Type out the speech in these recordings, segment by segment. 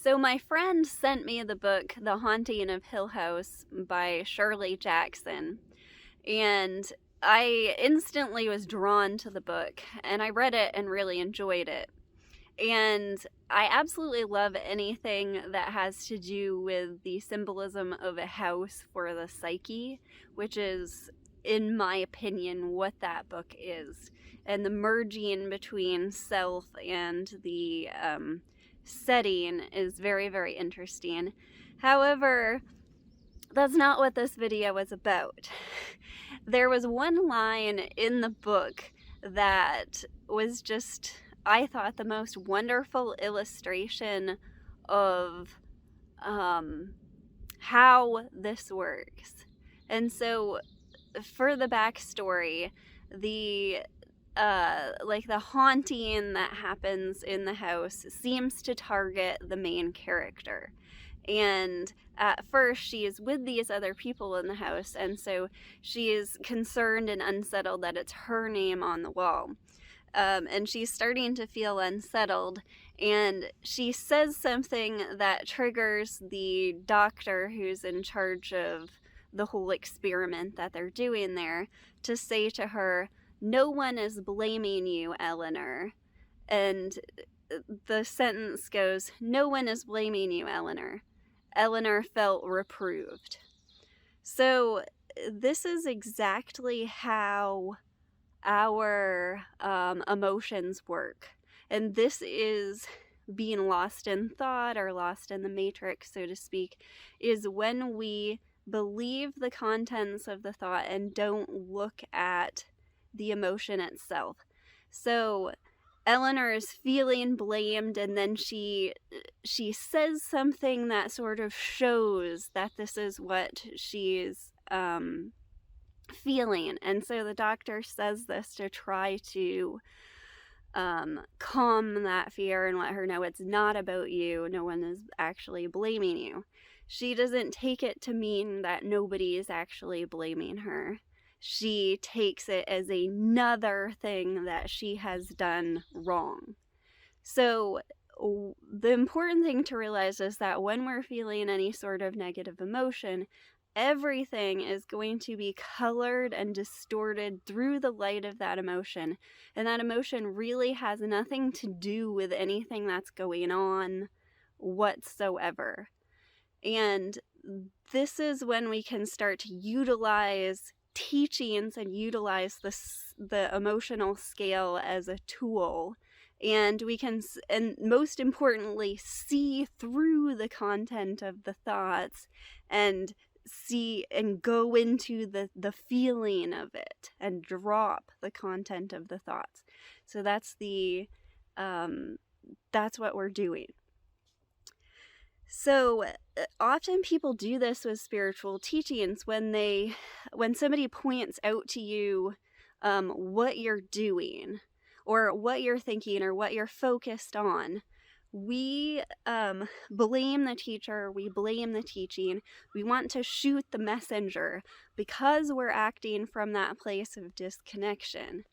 So my friend sent me the book The Haunting of Hill House by Shirley Jackson, and I instantly was drawn to the book, and I read it and really enjoyed it. And I absolutely love anything that has to do with the symbolism of a house for the psyche, which is, in my opinion, what that book is. And the merging between self and the setting is very, very interesting. However, that's not what this video is about. There was one line in the book that was just, I thought, the most wonderful illustration of how this works. And so, for the backstory, the the haunting that happens in the house seems to target the main character. And at first she is with these other people in the house, and so she is concerned and unsettled that it's her name on the wall. And she's starting to feel unsettled, and she says something that triggers the doctor who's in charge of the whole experiment that they're doing there to say to her, "No one is blaming you, Eleanor." And the sentence goes, "No one is blaming you, Eleanor." Eleanor felt reproved. So this is exactly how our emotions work. And this is being lost in thought, or lost in the matrix, so to speak, is when we believe the contents of the thought and don't look at the emotion itself. So Eleanor is feeling blamed, and then she says something that sort of shows that this is what she's feeling. And so the doctor says this to try to calm that fear and let her know it's not about you. No one is actually blaming you. She doesn't take it to mean that nobody is actually blaming her. She takes it as another thing that she has done wrong. So the important thing to realize is that when we're feeling any sort of negative emotion, everything is going to be colored and distorted through the light of that emotion. And that emotion really has nothing to do with anything that's going on whatsoever. And this is when we can start to utilize teachings and utilize the emotional scale as a tool. And we can, and most importantly, see through the content of the thoughts and see and go into the feeling of it and drop the content of the thoughts. So that's what we're doing. So often people do this with spiritual teachings when somebody points out to you what you're doing or what you're thinking or what you're focused on. We blame the teacher, we blame the teaching, we want to shoot the messenger because we're acting from that place of disconnection.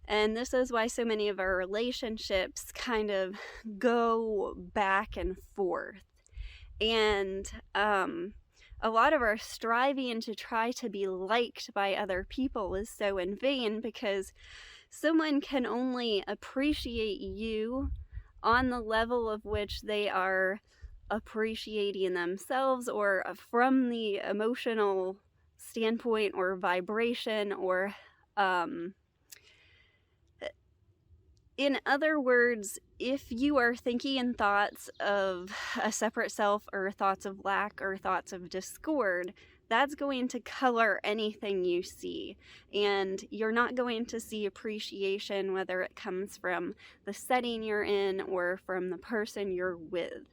And this is why so many of our relationships kind of go back and forth. And a lot of our striving to try to be liked by other people is so in vain, because someone can only appreciate you on the level of which they are appreciating themselves, or from the emotional standpoint or vibration, or in other words, if you are thinking in thoughts of a separate self, or thoughts of lack, or thoughts of discord, that's going to color anything you see. And you're not going to see appreciation, whether it comes from the setting you're in or from the person you're with.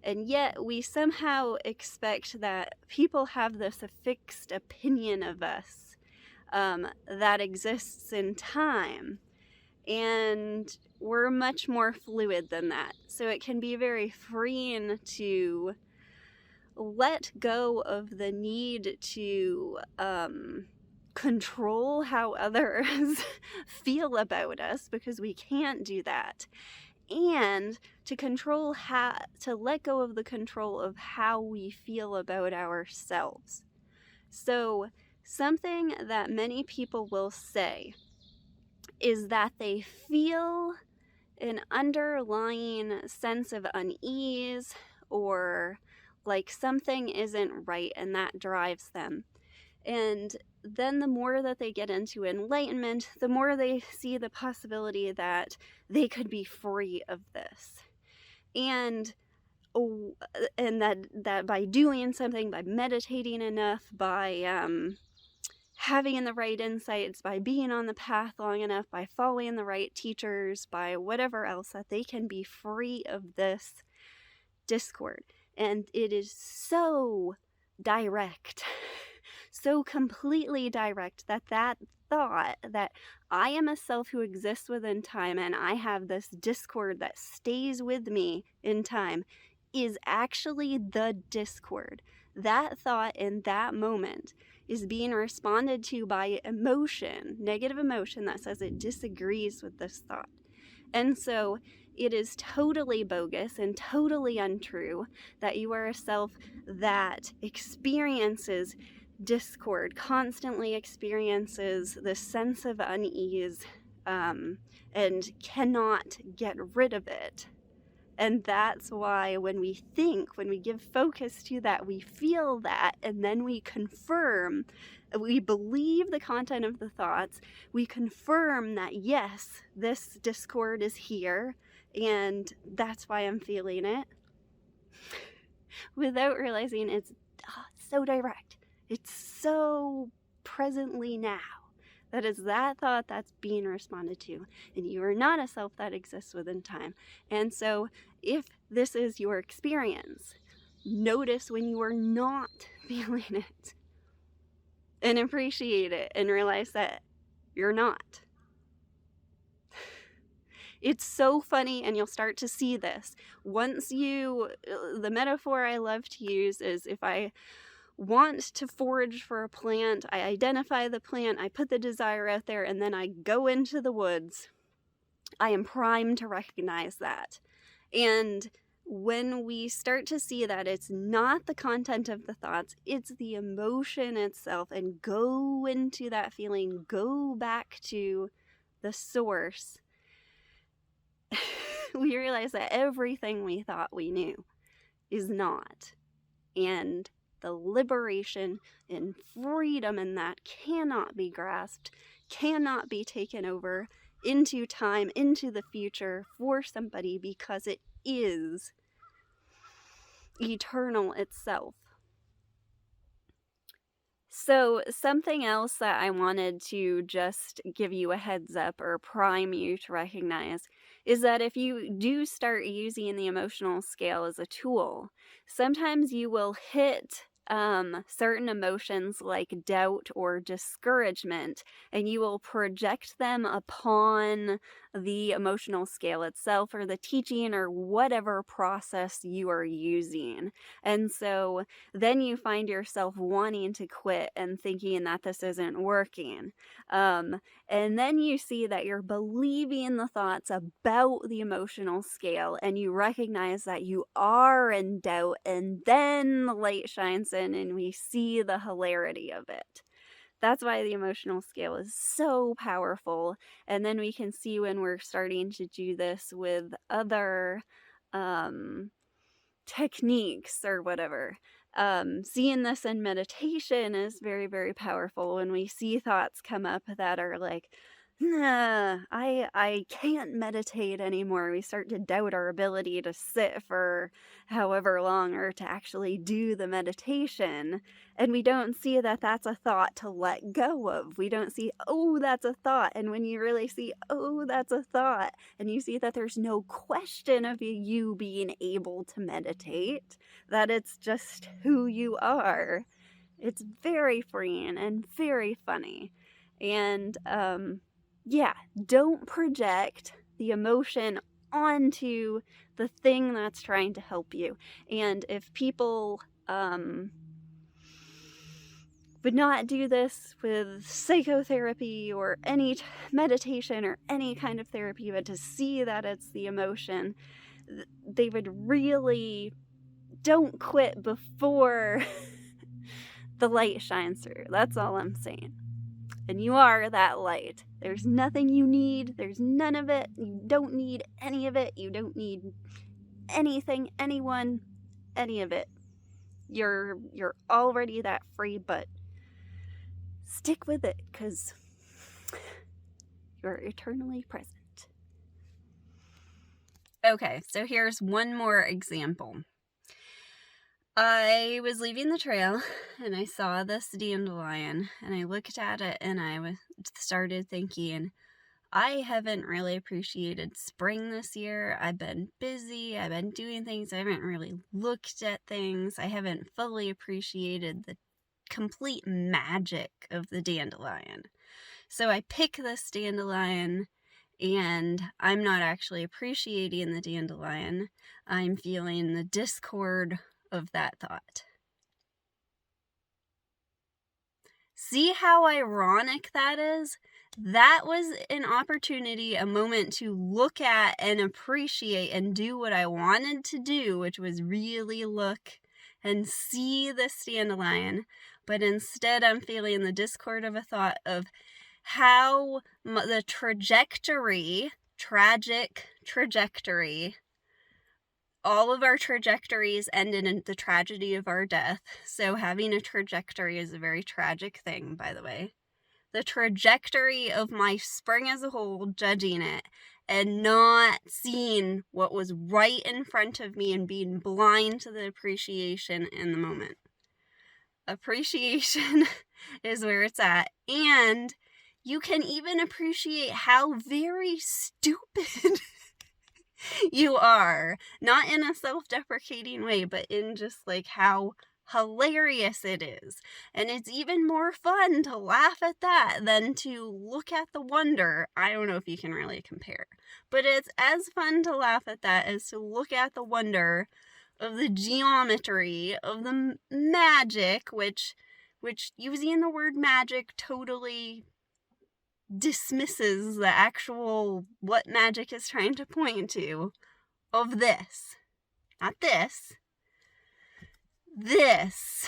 And yet we somehow expect that people have this fixed opinion of us that exists in time. And we're much more fluid than that. So it can be very freeing to let go of the need to control how others feel about us, because we can't do that. and to let go of the control of how we feel about ourselves. So something that many people will say is that they feel an underlying sense of unease, or like something isn't right, and that drives them. And then the more that they get into enlightenment, the more they see the possibility that they could be free of this. And that by doing something, by meditating enough, by having the right insights, by being on the path long enough, by following the right teachers, by whatever else, that they can be free of this discord. And it is so direct, so completely direct, that thought that I am a self who exists within time and I have this discord that stays with me in time is actually the discord. That thought in that moment is being responded to by emotion, negative emotion, that says it disagrees with this thought. And so it is totally bogus and totally untrue that you are a self that experiences discord, constantly experiences this sense of unease, and cannot get rid of it. And that's why when we give focus to that, we feel that, and then we confirm, we believe the content of the thoughts, we confirm that, yes, this discord is here, and that's why I'm feeling it, without realizing it's so direct. It's so presently now. That is that thought that's being responded to. And you are not a self that exists within time. And so if this is your experience, notice when you are not feeling it. And appreciate it and realize that you're not. It's so funny, and you'll start to see this. The metaphor I love to use is, if I want to forage for a plant, I identify the plant, I put the desire out there, and then I go into the woods. I am primed to recognize that. And when we start to see that it's not the content of the thoughts, it's the emotion itself, and go into that feeling, go back to the source, we realize that everything we thought we knew is not. And the liberation and freedom in that cannot be grasped, cannot be taken over into time, into the future for somebody, because it is eternal itself. So something else that I wanted to just give you a heads up or prime you to recognize is that if you do start using the emotional scale as a tool, sometimes you will hit certain emotions like doubt or discouragement, and you will project them upon the emotional scale itself, or the teaching, or whatever process you are using. And so then you find yourself wanting to quit and thinking that this isn't working. And then you see that you're believing the thoughts about the emotional scale, and you recognize that you are in doubt, and then the light shines in and we see the hilarity of it. That's why the emotional scale is so powerful. And then we can see when we're starting to do this with other techniques or whatever. Seeing this in meditation is very, very powerful. When we see thoughts come up that are like, nah, I can't meditate anymore, we start to doubt our ability to sit for however long, or to actually do the meditation. And we don't see that that's a thought to let go of. We don't see, oh, that's a thought. And when you really see, oh, that's a thought, and you see that there's no question of you being able to meditate, that it's just who you are, it's very freeing and very funny. And yeah, don't project the emotion onto the thing that's trying to help you. And if people would not do this with psychotherapy or any meditation or any kind of therapy, but to see that it's the emotion, they would really don't quit before the light shines through. That's all I'm saying. And you are that light. There's nothing you need. There's none of it. You don't need any of it. You don't need anything, anyone, any of it. You're already that free, but stick with it, because you're eternally present. Okay, so here's one more example. I was leaving the trail and I saw this dandelion and I looked at it and I started thinking, I haven't really appreciated spring this year. I've been busy. I've been doing things. I haven't really looked at things. I haven't fully appreciated the complete magic of the dandelion. So I pick this dandelion and I'm not actually appreciating the dandelion. I'm feeling the discord of that thought. See how ironic that is? That was an opportunity, a moment to look at and appreciate and do what I wanted to do, which was really look and see the dandelion. But instead, I'm feeling the discord of a thought of how the tragic trajectory, all of our trajectories end in the tragedy of our death. So having a trajectory is a very tragic thing, by the way. The trajectory of my spring as a whole, judging it, and not seeing what was right in front of me and being blind to the appreciation in the moment. Appreciation is where it's at. And you can even appreciate how very stupid you are. Not in a self-deprecating way, but in just like how hilarious it is. And it's even more fun to laugh at that than to look at the wonder. I don't know if you can really compare, but it's as fun to laugh at that as to look at the wonder of the geometry of the magic, which using the word magic totally dismisses the actual what magic is trying to point to of this. Not this. This.